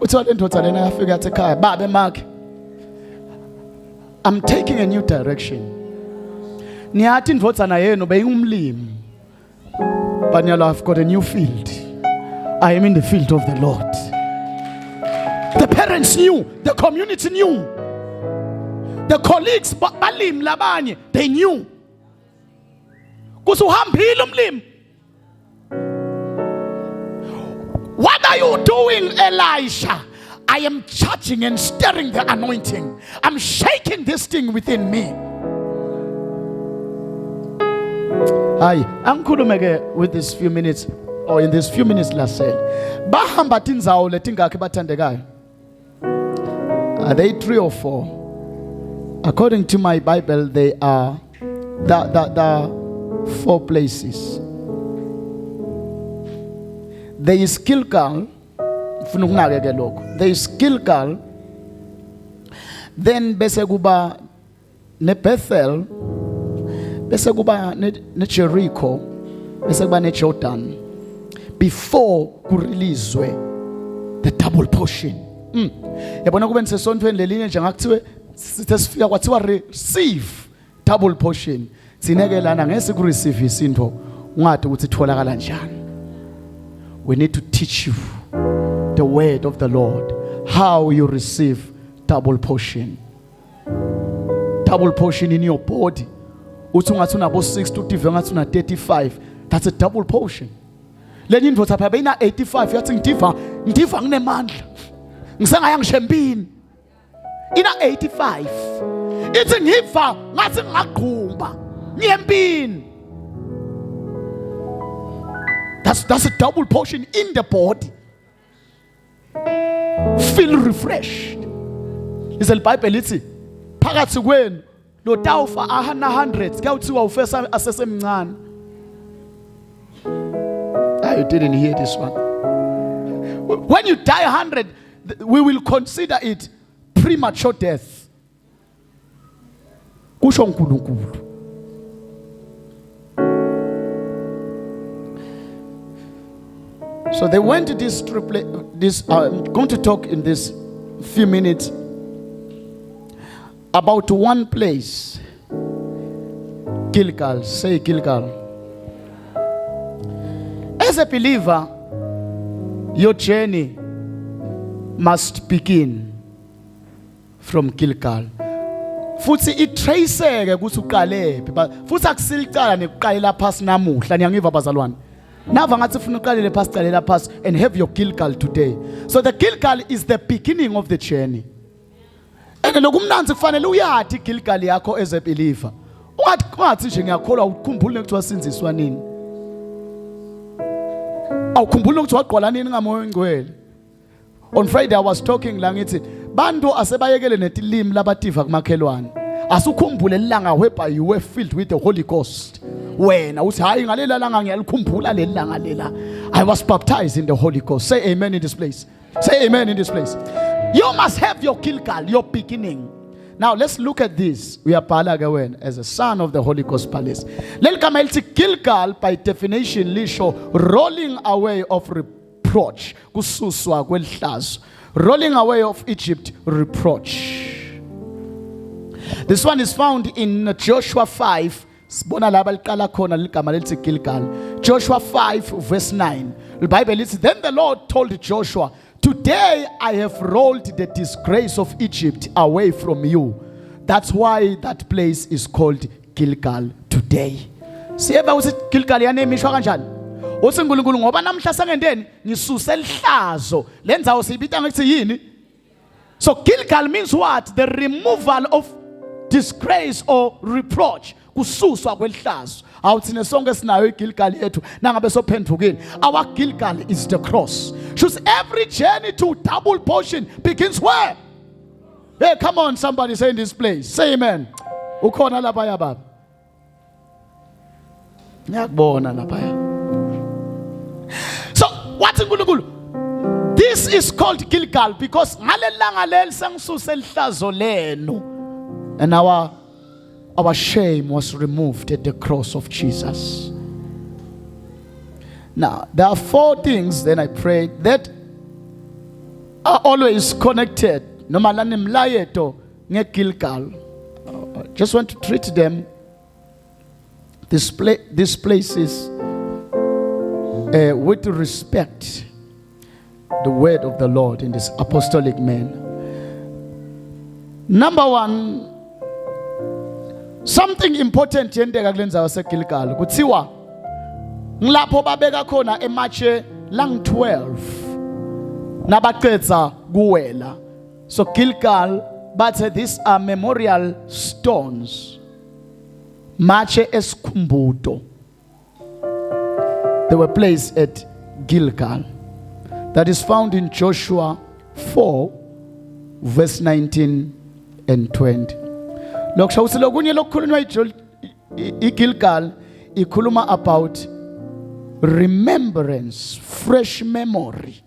[SPEAKER 1] uthola indoda lena yafika yathi ekhaya babe Mark I'm taking a new direction. Niyathi indvodzana yenu beyingumlimi but now I've got a new field. I am in the field of the Lord. The parents knew, the community knew, the colleagues balimi labanye they knew kusuhambile umlimi. What are you doing, Elisha? I am charging and stirring the anointing. I'm shaking this thing within me. Hi, angikhulume with this few minutes or in this few minutes last said. Bahamba tinzawo letingakhe bathandekayo. Are they 3 or 4? According to my Bible, they are the 4 places. There is Gilgal, there is Gilgal, then bese kuba ne Bethel, bese kuba ne Jericho, bese kuba ne Jordan, before kureleaswe the double portion. Yabona kube nisesontweni lelinye nje ngakuthiwe sifika kwathiwa receive double portion. Sineke lana ngeke ku receive isinto ungade ukuthi itholakala njani. We need to teach you the word of the Lord, how you receive double portion. Double portion in your body. Uthi ungathi unabo 60 uthi ngathi una 35, that's a double portion. Lenye indvodza phela ina 85 yathi ngidiva nginemandla. Ngisengaya ngishempini. Ina 85. Ithi ngiva ngathi ngaqhumba. Ngiyempini. That's a double portion in the body. Feel refreshed. Is the Bible lithi phakathi kwenu lo tawufa 100 kuyawuthiwa ufesa asesemncane. You didn't hear this one. When you die 100, we will consider it premature death. Kusho uNkulunkulu. So they went to this I'm going to talk in this few minutes about one place. Gilgal. Say Gilgal. As a believer, your journey must begin from Gilgal. Futhi itraceke ukuthi uqalephi futhi akusilicala nekuqalela phasi namuhla niyangiva bazalwane. Nava ngathi ufuna uqalele phasi qalela phasi and have your Gilgal today. So the Gilgal is the beginning of the journey. And lokumnanzi kufanele uyathi Gilgal yakho as a believer. Ungathi nje ngiyakholwa ukukhumbule ukuthi wasinziswa nini. awukhumbula ukuthi waqola nini ngamoya oyingcwele. On Friday I was talking la ngithi bantu asebayekele netilimi labativa kumakhelwane. Asukhumbule lilanga whereby you were filled with the Holy Ghost. Wena uthi hayi ngalela langa ngiyalikhumbula lelanga lela. I was baptized in the Holy Ghost. Say amen in this place. Say amen in this place. You must have your Gilgal, your beginning. Now let's look at this. We are Palagawen as a son of the Holy Ghost palace. Lelkama elithi Gilgal by definition lisho rolling away of reproach. Kususwa kwelihlazo. Rolling away of Egypt, reproach. This one is found in Joshua 5. Joshua 5 verse 9. The Bible is, then the Lord told Joshua, today I have rolled the disgrace of Egypt away from you. That's why that place is called Gilgal today. Siyeba uthi Gilgal yanemishwa kanjani? Uthi uNkulunkulu ngoba namhla sangendeni ngisuse elihlazo. Lenzawo siyibita ngathi yini? So Gilgal means what? The removal of disgrace or reproach. Kususwa kwelihlazo. Awuthine sonke sinayo iGilgal yethu nangabe sophendukile. Our Gilgal is the cross. Choose every journey to double portion begins where? Hey, come on, somebody say in this place. Say amen. Ukhona lapha baba. Ngiyakubona lapha. So, what's uNkulunkulu? This is called Gilgal because ngalelanga leli sengisuse elihlazo lenu. And our shame was removed at the cross of Jesus. Now, there are 4 things then I pray that are always connected. No malani mlayeto nge Gilgal. I just want to treat them. These places with respect. The word of the Lord in this apostolic man. Number 1. Something important yendeka kulenza waseGilgal kuthiwa ngilapho babeka khona eMatshe lang 12 nabaqedza kuwela. So Gilgal, but these are memorial stones. Matshe eskhumbuto. They were placed at Gilgal. That is found in Joshua 4 verse 19 and 20. Lokushawusi lokunye lokukhulunywa iGilgal ikhuluma about remembrance, fresh memory.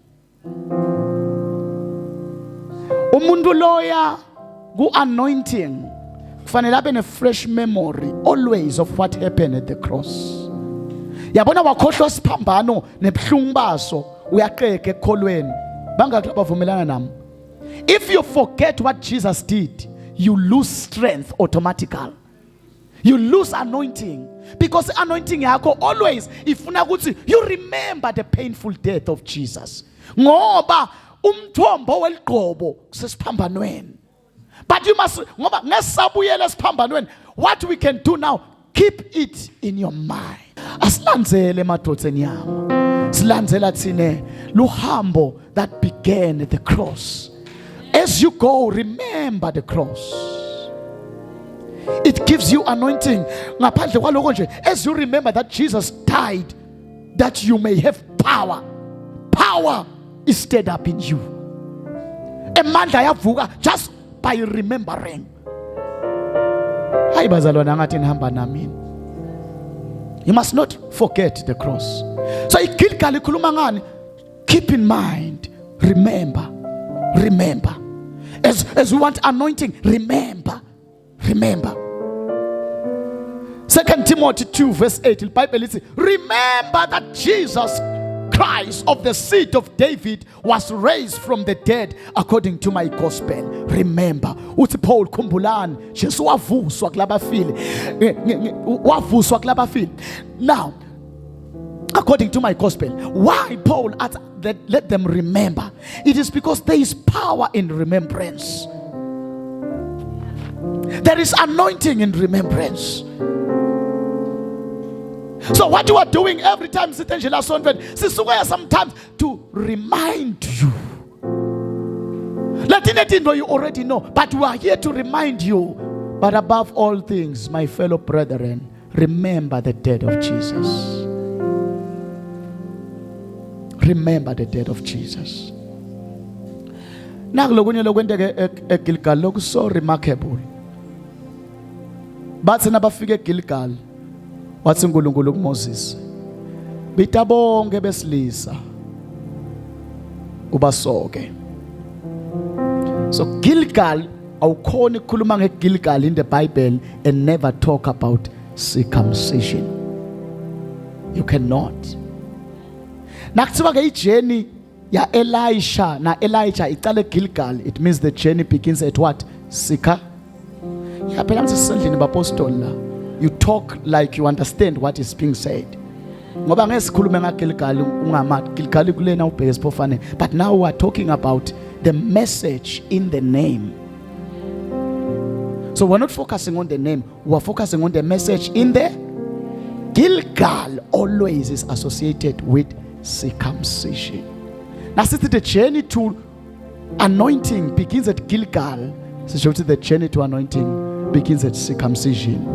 [SPEAKER 1] Umuntu loya ku anointing kufanele abe ne fresh memory always of what happened at the cross. Yabona wakhohlwa siphambano nebhlungu baso uyaqeka ekholweni. Bangakho abavumelana nami. If you forget what Jesus did, you lose strength automatically. You lose anointing. Because anointing yakho always ifuna ukuthi you remember the painful death of Jesus. Ngoba umthombo weligqobo kusesiphambanweni. But you must ngoba ngesabuyela esiphambanweni, what we can do now, keep it in your mind. Asilandzele madodeni yami. Silandzela thine luhambo that began at the cross. As you go, remember the cross. It gives you anointing. As you remember that Jesus died, that you may have power. Power is stirred up in you. Amandla yavuka just by remembering. You must not forget the cross. So keep in mind, remember. As we want anointing, remember. 2 Timothy 2 verse 8, the Bible says, remember that Jesus Christ of the seed of David was raised from the dead according to my gospel. Remember. Uthi Paul khumbulani, Jesu wavuswa kulabafile. Now, according to my gospel, why Paul let them remember? It is because there is power in remembrance. There is anointing in remembrance. So what you are doing every time, sometimes to remind you. You already know, but we are here to remind you. But above all things, my fellow brethren, remember the death of Jesus. remember the death of Jesus. Nakulokunye lokwenteke eGilgal lokhu so remarkable. Bathi nabafika eGilgal wathi uNkulunkulu kuMoses, bita bonke besilisa ubasoke. So Gilgal, awukhona ukukhuluma ngeGilgal in the Bible and never talk about circumcision. You cannot. Nakuthiwa ke ijeni ya Elisha na Elijah iqale eGilgal, it means the journey begins at what? Sika. Yeah, phela ngisendlini bapostoli la. You talk like you understand what is being said. Ngoba ngesikhulume ngaGilgal ungamathi Gilgal kulena ubheke siphofane, but now we are talking about the message in the name. So we're not focusing on the name, we're focusing on the message in the Gilgal. Always is associated with circumcision. Now since the journey to anointing begins at Gilgal, so the journey to anointing begins at circumcision.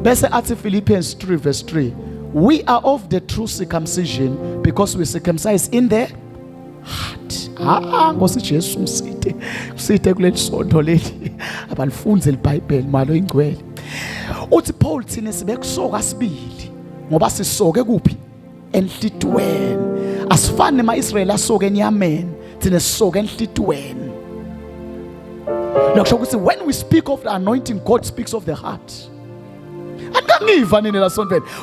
[SPEAKER 1] Bese athi Philippians 3 verse 3, we are of the true circumcision because we circumcise in the heart. Ngosi Jesu msithe kule sonto leli abalifunze iBhayibheli malo ingcwele. Uthi Paul thina sibekusoka sibili ngoba sisoke kuphi? Enhlitweni. Asifane emaIsrael asoke enyameni, thina sisoke enhlitweni. Lokusho ukuthi when we speak of the anointing, God speaks of the heart.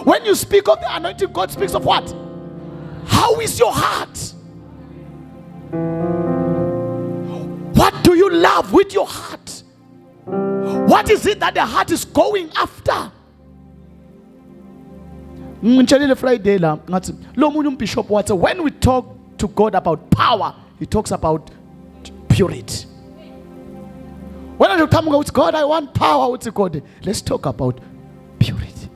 [SPEAKER 1] When you speak of the anointing, God speaks of what? How is your heart? What do you love with your heart? What is it that the heart is going after? Friday when we talk to God about power, he talks about purity. When you come with God, I want power with God. Let's talk about purity.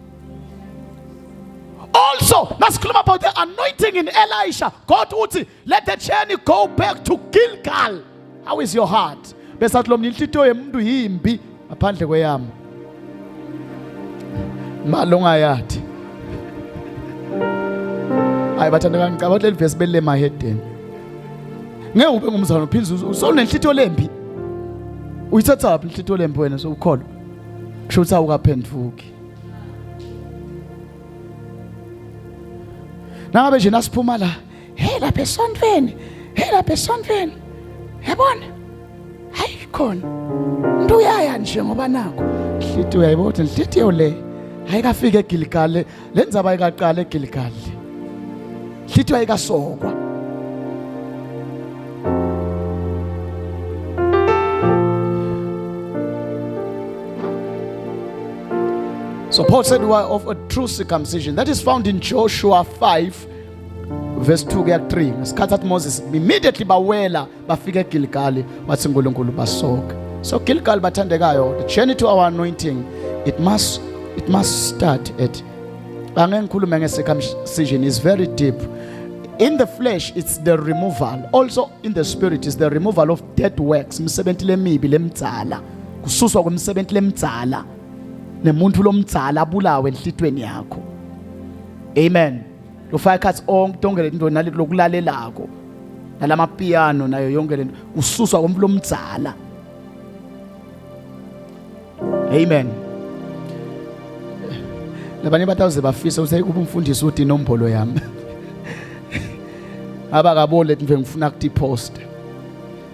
[SPEAKER 1] Also, let's talk about the anointing in Elisha. God would let the journey go back to Gilgal. How is your heart? Besatlo mnilito emntu yimbi aphandle kweyami. Malonga yathi. Hayi bathanda ngicabanga le verse belele mahedeni. Ngeke ube ngumzana uphindze usonenhlito lembi. Uyithatha phi inhlito lembi wena so ukholwa? Kusho ukuthi awukaphenduki. Nangabe nje nasiphuma la, hey lapha esontweni, hey lapha esontweni. Yabona? Hayi khona. Umuntu uyaya nje ngoba nakho. Inhlito uyayibona inhlito le. Ayikafika eGilgal, lenza bayikaqala eGilgal. Inhlito ayikasokwa. So Paul said we are of a true circumcision. That is found in Joshua 5 verse 2-3. Ngesikhathi Moses immediately bawela bafika eGilgal bathi uNkulunkulu basoka. So Gilgal bathandekayo, the journey to our anointing, it must start at angengikhulume nge-circumcision is very deep. In the flesh it's the removal. Also in the spirit is the removal of dead works. Imisebenzi lemibi lemdzala. Kususwa kwemisebenzi lemdzala. Nemuntu lomdzala abulawe enhlitweni yakho. Amen. Lofaka cuts onke tonke lento nalokulalelako. Nalama piano nayo yonke lento ususwa komuntu lomdzala. Amen. Labanye batawuze bafisa ukuthi kuba umfundisi uthi inombolo yami. Abakabona lethi ngifuna ukuthi post.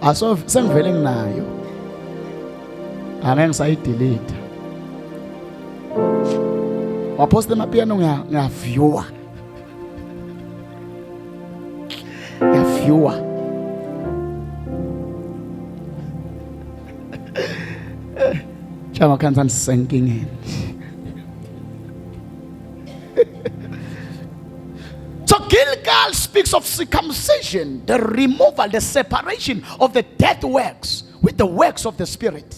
[SPEAKER 1] Aso sengivele nginayo. Angeke ngisayidelete. Waposte mapiano ngiyaviewa. Ngiyaviewa. Chama kanzani senkingeni. So Gilgal speaks of circumcision, the removal, the separation of the dead works with the works of the spirit.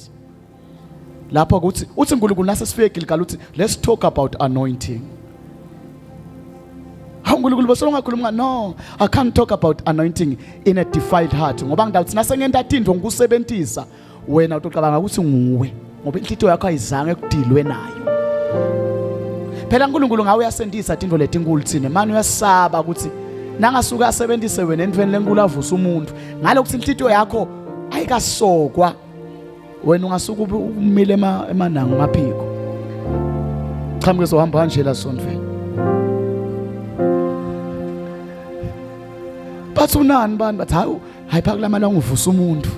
[SPEAKER 1] Lapho uthi uNkulunkulu nasifike eGilgal uthi let's talk about anointing. uNkulunkulu bosonga khuluma no, I can't talk about anointing in a defiled heart. Ngoba ngidawuthi nasengenta tindvo ngikusebentisa wena utoqabanga ukuthi nguwe ngoba inhlito yakho ayizange ekudilwe nayo. Phela uNkulunkulu ngawe uyasendisa tindvo letinkulu thina manje uyasaba ukuthi Nangasuka asebenzise wena entweni lenkulu avusa umuntu. Ngalokuthi inhlitiyo yakho ayikasokwa. Wena ungasuka umile emananga maphiko. Cha mke sohamba kanje la sonto. Bathi unani bani bathi hayi phakulamana ungivusa umuntu.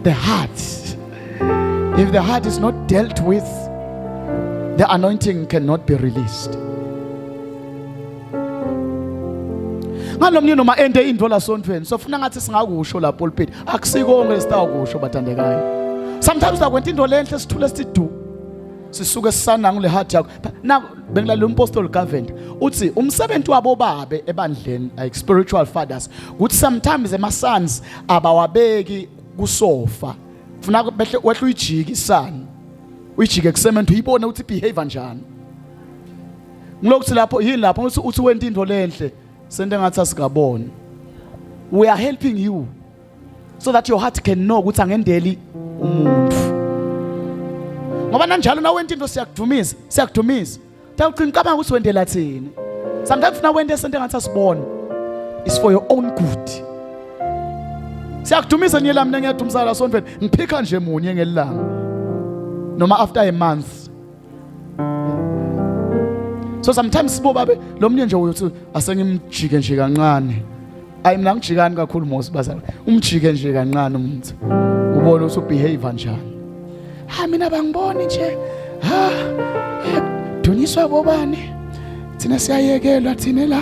[SPEAKER 1] The heart. If the heart is not dealt with, the anointing cannot be released. Ngalomnye noma ende into la sontweni sofuna ngathi singakusho la pulpit akusikonke esitakusho bathandekayo. Sometimes akwenta into lenhle sithule sidu sisuke sisana ngule heart yakho. Na bengilalela umpostoli Gavent uthi umsebenzi wabo babe ebandleni like spiritual fathers ukuthi sometimes ema sons abawabeki kusofa funa behle wehle uyijiki son uyijike kusemento uyibone ukuthi behave njani. Ngilokuthi lapho yini lapho uthi wenta into lenhle sente ngathi asikaboni. We are helping you so that your heart can know ukuthi angendeli umuntu. Ngoba nanjalo na wenta into siyakudumiza. Tawucina cabanga ukuthi wendela thini. Sometimes na wenta sente ngathi asibone. It's for your own good. Siyakudumiza nyela mina ngiyadumisa la sontweni ngiphika nje munye ngelanga. Noma after a month. So sometimes sibo babe lo mnye nje uyothi asengimjike nje kancane. Ayi mina ngijikani kakhulu mosi bazana. Umjike nje kancane umuntu. Ubone ukuthi ubehave njani. Ha mina bangiboni nje. Ha dunyiswa bobani. Thina siyayekelwa thina la.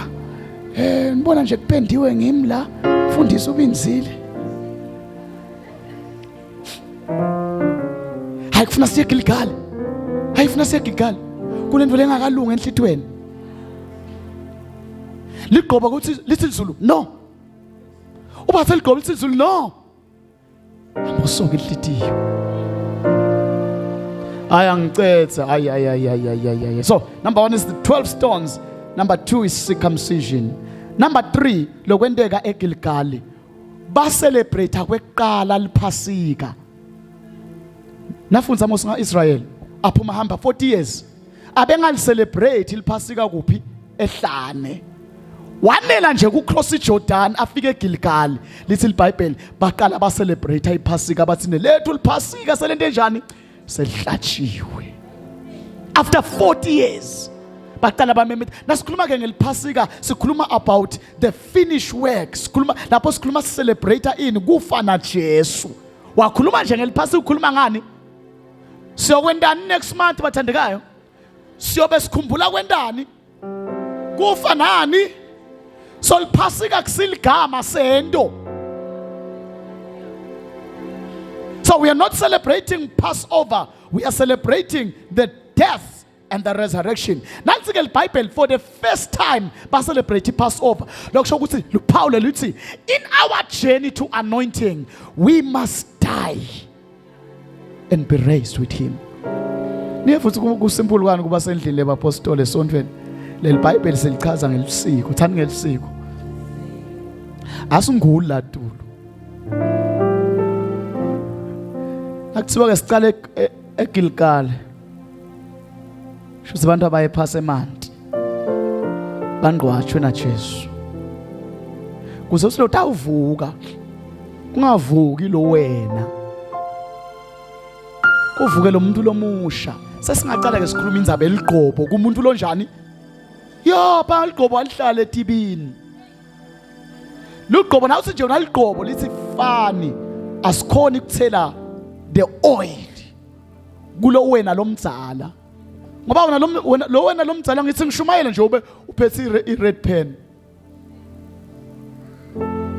[SPEAKER 1] Ngibona nje kupendiwe ngimi la. Mfundisi ubinzile. Hayi kufuna siye Gilgal. Hayi kufuna siye Gilgal. Kulento lengakalunga enhlitweni. Ligqoba ukuthi lithi Zulu no. Ubathe ligqoba lithi Zulu no. Amosoke inhlitiyo. Ayangicetha ay. So number 1 is the 12 stones. Number 2 is circumcision. Number 3 lokwenteka eGilgal. Ba celebrate kweqala liphasika. Nafunza Mose ngaIsrael aphuma hamba 40 years. Abengali celebrate liphasika kuphi ehlane. Wanela nje ku cross iJordan afike eGilgal lithi iBhayibheli baqala ba celebrate iphasika bathi lethu liphasika selento enjani selihlatshiwe. After 40 years baqala bamemeta. Nasikhuluma ke ngeliphasika sikhuluma about the finished work. Sikhuluma lapho sikhuluma celebrate ini kufa na Jesu. Wakhuluma nje ngeliphasika ukhuluma ngani? Siyokwendani next month bathandekayo? Siyobe sikhumbula kwendani? Kufa nani? So liphasika kusiligama sento. So we are not celebrating Passover. We are celebrating the death and the resurrection. Nansi ke iBhayibheli for the first time ba celebrate Passover. Lokusho ukuthi Paul lithi in our journey to anointing we must die and be raised with him. Niyafuthi kusimple kwani kuba sendlile abapostoli esontweni. Leli Bible selichaza ngelisiko, uthanda ngelisiko. Asunguli la tulo. Akuthiwa ke sicale eGilgal. Shuthi abantu abayephasa emanti. Bangqwatshwe na Jesu. Kuze usilo tawuvuka. Ungavuki lo wena. Kuvuke lo muntu lomusha. Sesingaqala ke sikhuluma indzaba eliqobo kumuntu lo njani? Yo, ba liqobo alihlala etibini. Liqobo nawo nje unaliqobo lithi fani asikhona ukuthela the oil kulo wena lomdzala. Ngoba wena lo wena lomdzala ngithi ngishumayele nje ube uphethe i-red pen.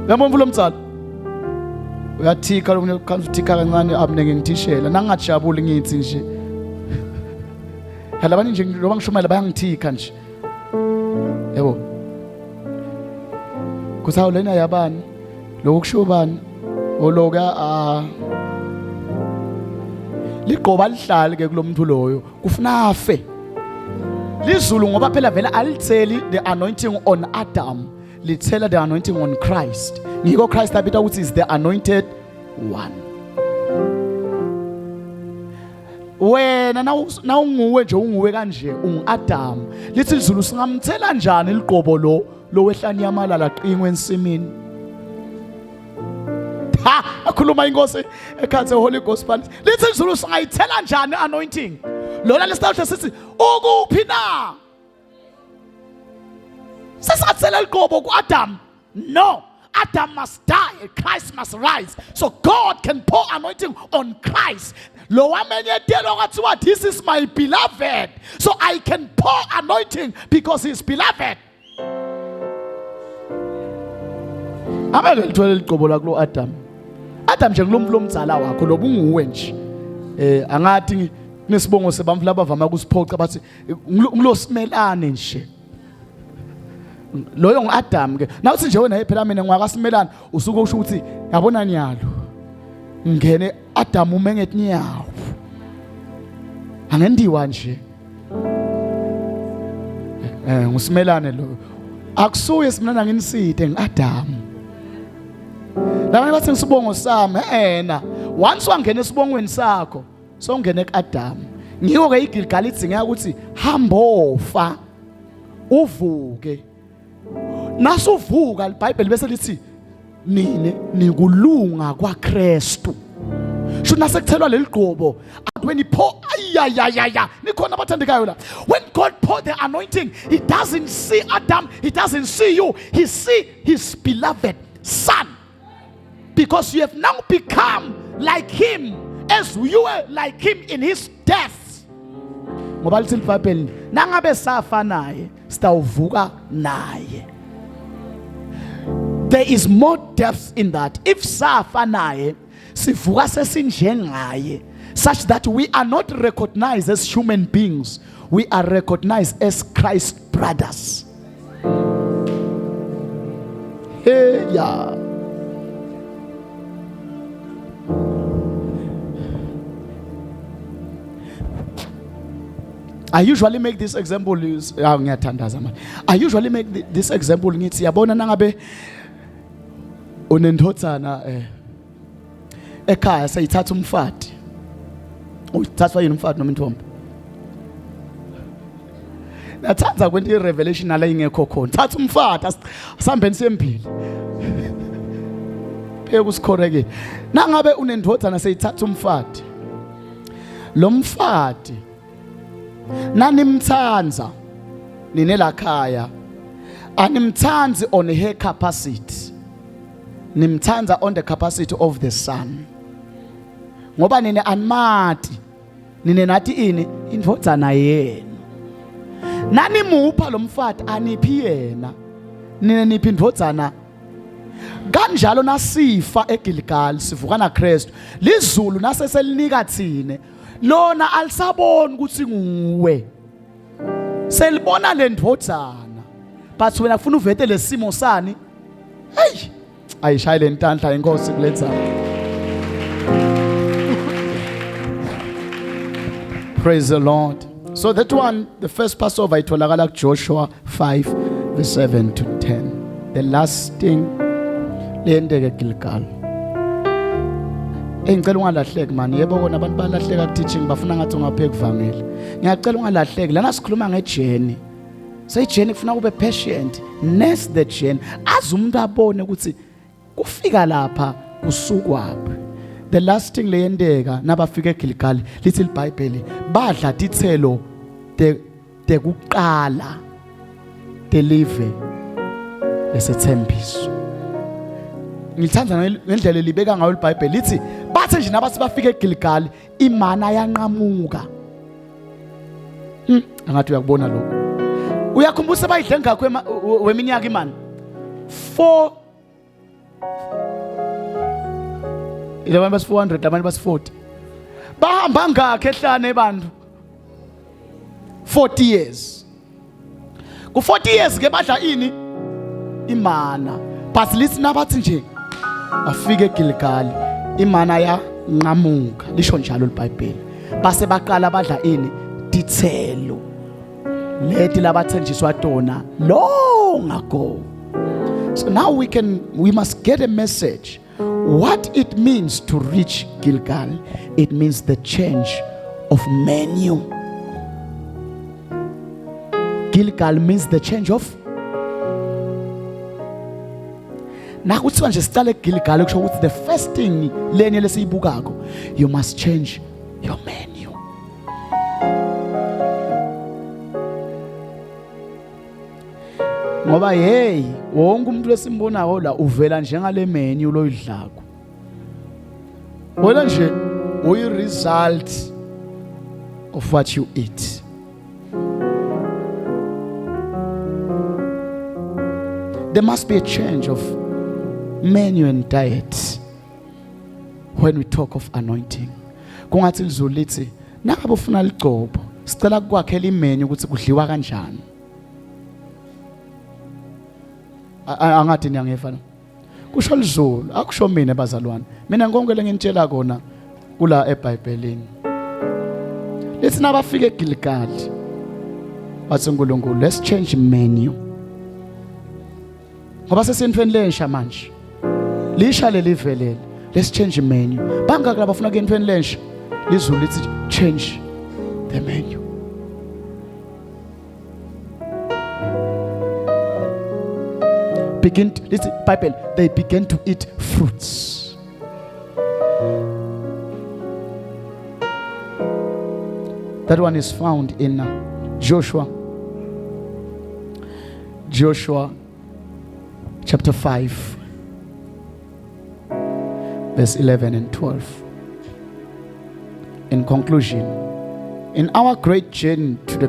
[SPEAKER 1] Yamomvu lomdzala. Uyathika lokho uthika kancane abunenge ngithishela nangajabuli ngithi nje. Halabani nje ngoba ngishumayela bayangithika nje. Yebo. Kusawu lena yabani? Lokusho bani? Oloka liqoba lihlali ke kulomuntu loyo kufuna afe. Lizulu ngoba phela vela alitheli the anointing on Adam, lithela the anointing on Christ. Ngiko Christ abita ukuthi is the anointed one. wena na unguwe nje unguwe kanje ungu-Adam lithi izulu singamthela njani liqobo lo wehlani yamalala qingwe ensimini akhuluma inkosi ekhathe Holy Gospel lithi izulu singayithela njani anointing lona lesitawusho sithi ukuphi na sesathela liqobo ku-Adam no Adam must die, Christ must rise. So God can pour anointing on Christ. This is my beloved. So I can pour anointing because he's beloved. Adam nje ngilomdzala wakho lobunguwe nje. Angathi nesibongo sebamfula abavama kusiphoqa bathi ngilosimelane nje. Loyo ngu-Adam ke nawuthi nje wena phela mina ngwakasimelana usuke usho ukuthi yabona nyalo ngene Adam umengethi nyawo angendiwa nje ngusimelane lo akusuye simnana nginiside ngi-Adam labanye bathi ngisibongo sami once wangena esibongweni sakho songene ku-Adam ngiko ke iGilgal idzinga ukuthi hambofa uvuke nasuvuka iBhayibheli bese lithi nikulunga kwaKristu sho nasekuthelwa leligqobo when he pour nikhona abathandekayo la when God pour the anointing he doesn't see Adam he doesn't see you he see his beloved son because you have now become like him as you were like him in his death ngoba lithi iBhayibheli nangabe safa naye sitawuvuka naye. There is more depth in that. If safa naye sivuka sesinjengaye such that we are not recognized as human beings, we are recognized as Christ's brothers. Hey, yeah. I usually make this example I usually make this example ngithi yabona nangabe unendothana ekhaya sayithatha umfati uthathwa yini umfati noma intombi nathatha kwento irevelation ala ingekho khona thatha umfati asambeni sembili pheke kusikhoreke nangabe unendothana sayithatha umfati lo mfati nanimthanza ninela khaya animthanzi on her capacity nimthanza on the capacity of the son ngoba nine animati nine nathi ini indvodzana yena nanimupha lo mfati aniphi yena nine niphi indvodzana kanjalo nasifa eGilgal sivuka naKristu lizulu naseselinika thine lona alisaboni ukuthi nguwe selibona le ndvodzana but wena ufuna uvete lesimo sani hey ayishaye le ntandla inkosi kulenza. Praise the Lord. So that one, the first Passover itholakala Joshua 5:7 to 10. The last thing leyendeke Gilgal. Ngicela ungalahleki man yebo kona abantu balahleka ku teaching bafuna ngathi ungapheka kuvangela. Ngiyacela ungalahleki lana sikhuluma ngejourney. Say journey kufuna ube patient, nurse the journey. Azi umuntu abone ukuthi kufika lapha kusukwaphi. The last thing leyendeka nabafika eGilgal lithi iBhayibheli badla dithelo kuqala deliver lesethembiso. Ngithanda ngendlela libeka ngayo iBhayibheli lithi bathe nje nabathi bafika eGilgal imana yanqamuka. Angathi uyakubona lokho. Uyakhumbula bayidle ngakho weminyaka imani 4 abanye basi 400 abanye basi 40 bahamba ngakhe ehlane ebantu 40 years ku 40 years ke badla ini imana but lithi nabathi nje afike eGilgal imana yanqamuka lisho njalo iBhayibheli base baqala badla ini dithelo leti labathenjiswa tona long ago. So now we must get a message what it means to reach Gilgal. It means the change of menu. Gilgal means the change of. Nakuthiwa nje sicale eGilgal kusho ukuthi the first thing lenye lesiyibukako, you must change your menu. Ngoba hey, wonke umuntu lesimbonayo la uvela njengale menu loyidlako. Wena nje uyi result of what you eat. There must be a change of menu and diet when we talk of anointing. Kungathi izulu lithi nakabe ufuna ligcobo sicela ukwakhela imenu ukuthi kudliwa kanjani. Angathi niyangefa la. Kusho izulu akusho mina bazalwane. Mina konke lengitshela kona kula eBhayibhelini. Lithi nabafika eGilgal bathi uNkulunkulu let's change menu. Ngoba sesintweni lensha manje. Lisha lelivelele. Let's change menu. Bangaka labafuna ke intweni lensha. Lizulu lithi change the menu. Listen, Bible, they began to eat fruits. That one is found in Joshua chapter 5 verse 11 and 12. In conclusion, in our great journey to the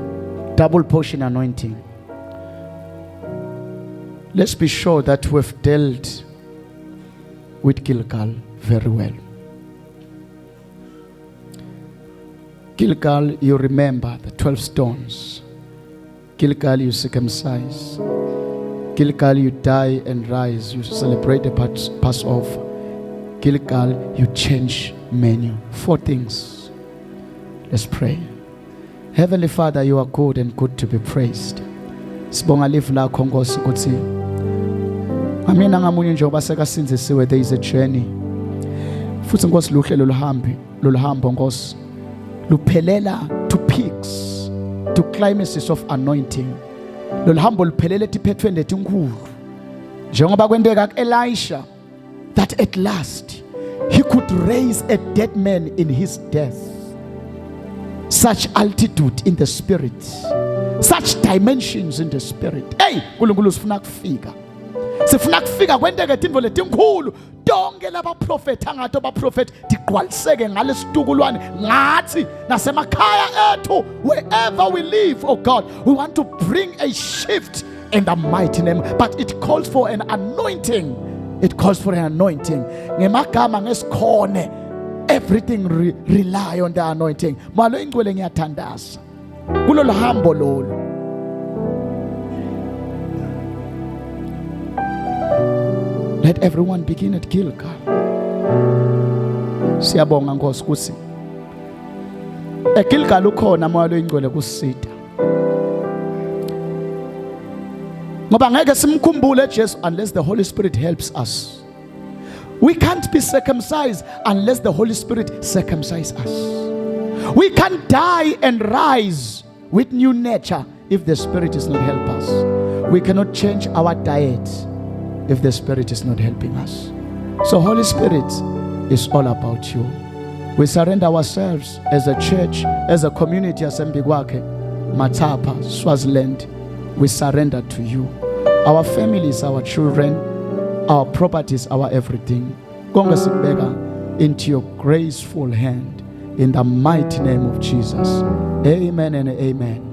[SPEAKER 1] double portion anointing, let's be sure that we've dealt with Gilgal very well. Gilgal, you remember the 12 stones. Gilgal, you circumcise. Gilgal, you die and rise. You celebrate the Passover. Gilgal, you change menu. 4 things. Let's pray. Heavenly Father, you are good and good to be praised. Sibonga live lakho Nkosi ukuthi amina ngamunye njengoba sekasinzisiwe there is a journey. Futhi Nkosi luhlelo loluhambo Nkosi luphelela to peaks, to climaxes of anointing. Loluhambo luphelela etiphethweni letinkulu. Njengoba kwenteka kuElisha that at last he could raise a dead man in his death. Such altitude in the spirit, such dimensions in the spirit. Hey, uNkulunkulu sifuna kufika. Sifuna kufika kwenteke intfo letinkulu. Donke laba prophet angathi ba prophet digqwaliseke ngalesitukulwane ngathi nasemakhaya ethu wherever we live. Oh God, we want to bring a shift in the mighty name, but it calls for an anointing. It calls for an anointing. Ngemagama ngesikhone, everything rely on the anointing. Malo ingcwele ngiyathandaza kulolu hambo lolu. Let everyone begin at Gilgal. Siyabonga Nkosi ukuthi eGilgal ukhona moya loyingcwele kusita. Ngoba ngeke simkhumbule Jesu unless the Holy Spirit helps us. We can't be circumcised unless the Holy Spirit circumcises us. We can't die and rise with new nature if the Spirit is not helping us. We cannot change our diet if the Spirit is not helping us. So Holy Spirit is all about you. We surrender ourselves as a church, as a community, as Mbigwake, Matapa, Swaziland. We surrender to you. Our families, our children, our properties, our everything. Konga sikubeka into your graceful hand in the mighty name of Jesus. Amen and amen.